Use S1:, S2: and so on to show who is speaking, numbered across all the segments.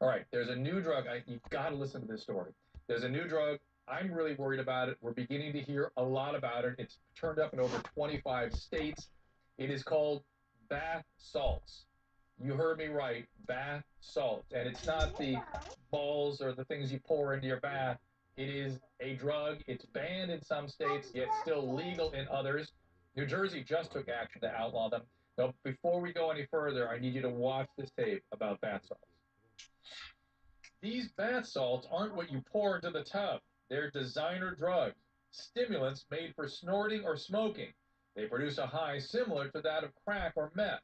S1: All right, there's a new drug. You've got to listen to this story. There's a new drug. I'm really worried about it. We're beginning to hear a lot about it. It's turned up in over 25 states. It is called bath salts. You heard me right, bath salts. And it's not the balls or the things you pour into your bath. It is a drug. It's banned in some states, yet still legal in others. New Jersey just took action to outlaw them. Now, before we go any further, I need you to watch this tape about bath salts. These bath salts aren't what you pour into the tub. They're designer drugs, stimulants made for snorting or smoking. They produce a high similar to that of crack or meth,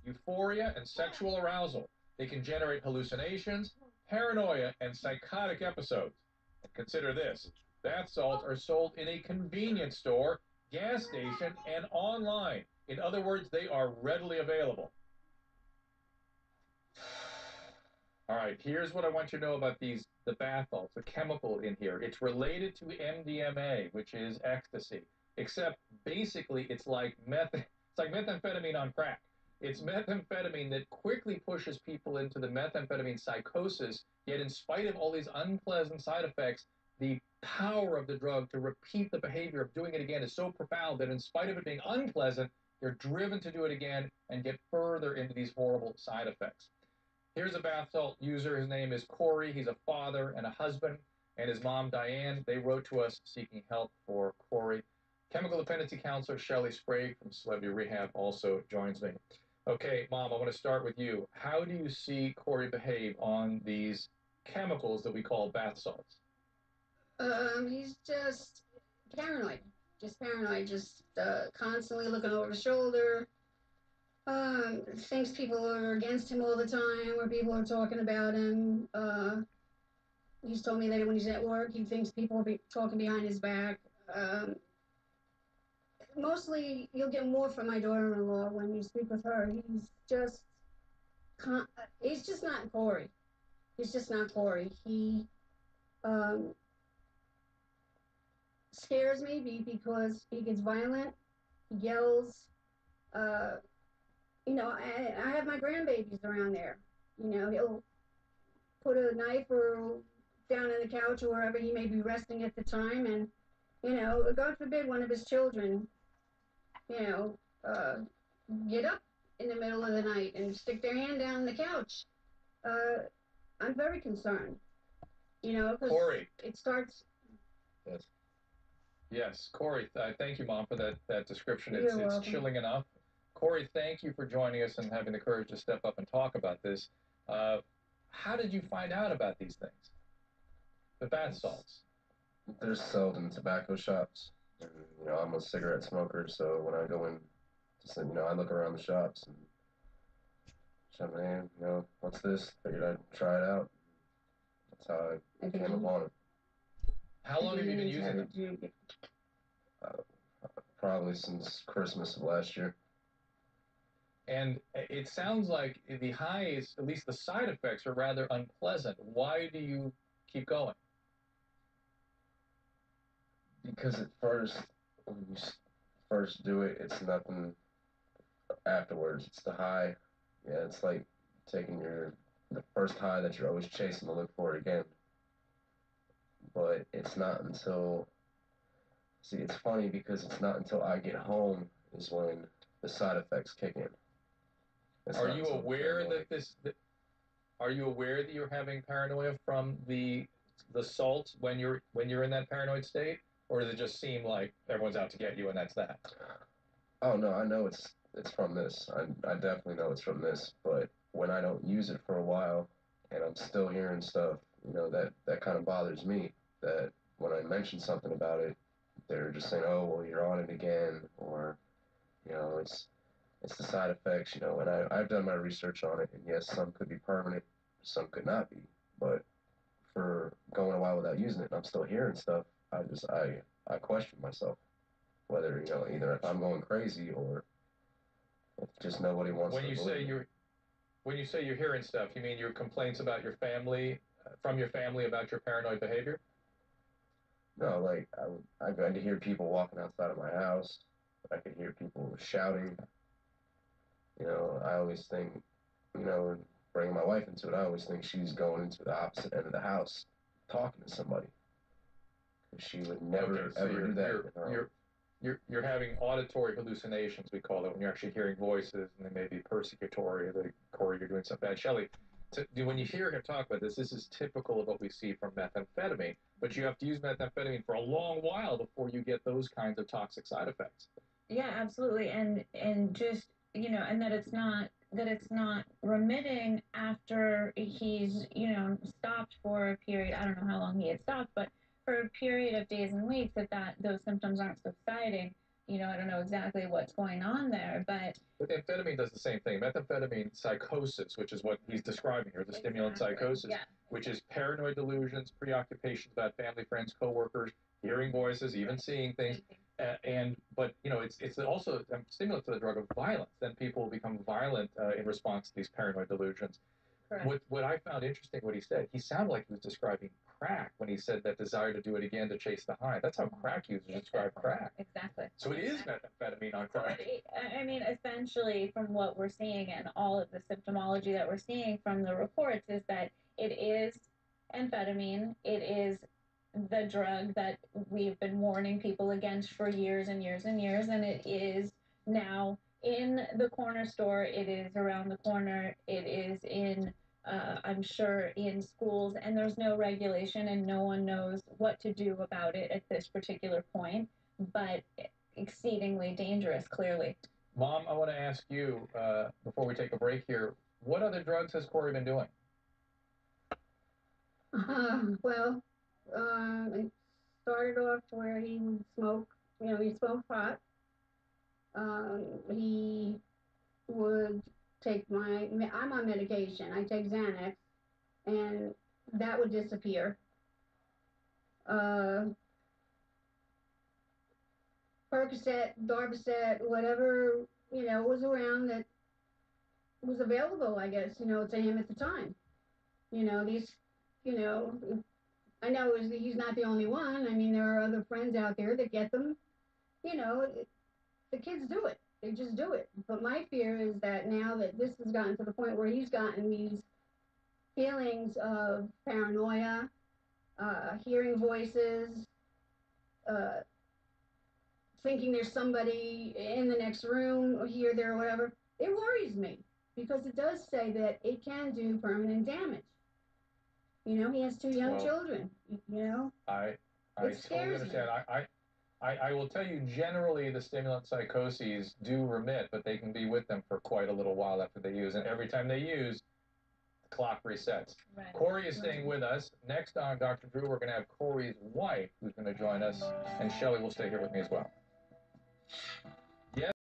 S1: euphoria and sexual arousal. They can generate hallucinations, paranoia, and psychotic episodes. And consider this, bath salts are sold in a convenience store, gas station, and online. In other words, they are readily available. All right, here's what I want you to know about the bath salts, the chemical in here. It's related to MDMA, which is ecstasy, except basically it's like methamphetamine on crack. It's methamphetamine that quickly pushes people into the methamphetamine psychosis, yet in spite of all these unpleasant side effects, the power of the drug to repeat the behavior of doing it again is so profound that in spite of it being unpleasant, they're driven to do it again and get further into these horrible side effects. Here's a bath salt user. His name is Corey. He's a father and a husband, and his mom, Diane. They wrote to us seeking help for Corey. Chemical dependency counselor Shelley Sprague from Celebrity Rehab also joins me. Okay, Mom, I want to start with you. How do you see Corey behave on these chemicals that we call bath salts?
S2: He's just paranoid. Just paranoid, just constantly looking over his shoulder. Thinks people are against him all the time, or people are talking about him. He's told me that when he's at work, he thinks people are talking behind his back. Um, Mostly, you'll get more from my daughter-in-law when you speak with her. Con- he's just not Corey. He's just not Corey. He um, scares me because he gets violent. He yells. Uh, I have my grandbabies around there. He'll put a knife or down on the couch or wherever he may be resting at the time, and God forbid one of his children, you know, uh, get up in the middle of the night and stick their hand down the couch. Uh, I'm very concerned, because
S1: Corey.
S2: it starts.
S1: Yes. Yes, Corey, thank you, Mom, for that description.
S2: You're
S1: It's
S2: welcome.
S1: chilling enough. Corey, thank you for joining us and having the courage to step up and talk about this. Uh, how did you find out about these things? The bath salts.
S3: There's sold in tobacco shops. And, I'm a cigarette smoker, so when I go in, I look around the shops and shout, man, what's this? Figured I'd try it out. That's how I came upon it.
S1: How long have you been using them?
S3: Uh, Probably since Christmas of last year.
S1: And it sounds like the highs, at least the side effects, are rather unpleasant. Why do you keep going?
S3: Because at first, when you first do it, it's nothing afterwards. It's the high. Yeah, it's like taking the first high that you're always chasing to look for again. But it's not until, see, it's funny because it's not until I get home is when the side effects kick in. It's
S1: Are
S3: not
S1: you
S3: until the
S1: aware
S3: paranoia.
S1: that are you aware that you're having paranoia from the salts when you're in that paranoid state, or does it just seem like everyone's out to get you and that's that?
S3: Oh no, I know it's from this. I definitely know it's from this. But when I don't use it for a while, and I'm still hearing stuff, that kind of bothers me. That when I mention something about it, they're just saying, "Oh, well, you're on it again," or it's the side effects. And I've done my research on it, and yes, some could be permanent, some could not be. But for going a while without using it, and I'm still hearing stuff, I question myself whether either if I'm going crazy or if just nobody wants
S1: When
S3: to
S1: you say
S3: believe me.
S1: you're hearing stuff, you mean your complaints about your family from your family about your paranoid behavior?
S3: No, like I got to hear people walking outside of my house. I could hear people shouting. I always think, you know, bringing my wife into it, I always think she's going into the opposite end of the house, talking to somebody. She would never ever do that.
S1: You're having auditory hallucinations, we call it, when you're actually hearing voices, and they may be persecutory. Corey, you're doing something bad. Shelley, when you hear him talk about this is typical of what we see from methamphetamine. But you have to use methamphetamine for a long while before you get those kinds of toxic side effects.
S4: Yeah, absolutely, and just and that it's not remitting after he's stopped for a period. I don't know how long he had stopped, but for a period of days and weeks, that those symptoms aren't subsiding. I don't know exactly what's going on there, but
S1: amphetamine does the same thing. Methamphetamine psychosis, which is what he's describing here, the stimulant psychosis,
S4: yeah.
S1: which is paranoid delusions, preoccupations about family, friends, coworkers, hearing voices, even seeing things. But it's also a stimulant to the drug of violence. Then people become violent in response to these paranoid delusions.
S4: Correct.
S1: What I found interesting, what he said, he sounded like he was describing crack when he said that desire to do it again to chase the high. That's how crack users describe crack.
S4: Exactly.
S1: So it is methamphetamine on crack.
S4: I mean, essentially, from what we're seeing and all of the symptomology that we're seeing from the reports is that it is amphetamine. It is the drug that we've been warning people against for years and years and years, and it is now in the corner store. It is around the corner. It is in I'm sure in schools, and there's no regulation and no one knows what to do about it at this particular point, but exceedingly dangerous, clearly.
S1: Mom, I want to ask you, before we take a break here, what other drugs has Corey been doing?
S2: Well, it started off where he would smoke, he smoked pot. He would take I'm on medication. I take Xanax, and that would disappear. Uh, Percocet, Darvocet, whatever, was around that was available, I guess, to him at the time. These, you know, I know he's not the only one. I mean, there are other friends out there that get them. The kids do it. They just do it. But my fear is that now that this has gotten to the point where he's gotten these feelings of paranoia, hearing voices, uh, thinking there's somebody in the next room or here, there, or whatever, it worries me because it does say that it can do permanent damage. He has two young children.
S1: I totally understand.
S2: Me.
S1: I will tell you, generally, the stimulant psychoses do remit, but they can be with them for quite a little while after they use. And every time they use, the clock resets.
S4: Right.
S1: Corey is staying with us. Next on Dr. Drew, we're going to have Corey's wife who's going to join us, and Shelley will stay here with me as well. Yes.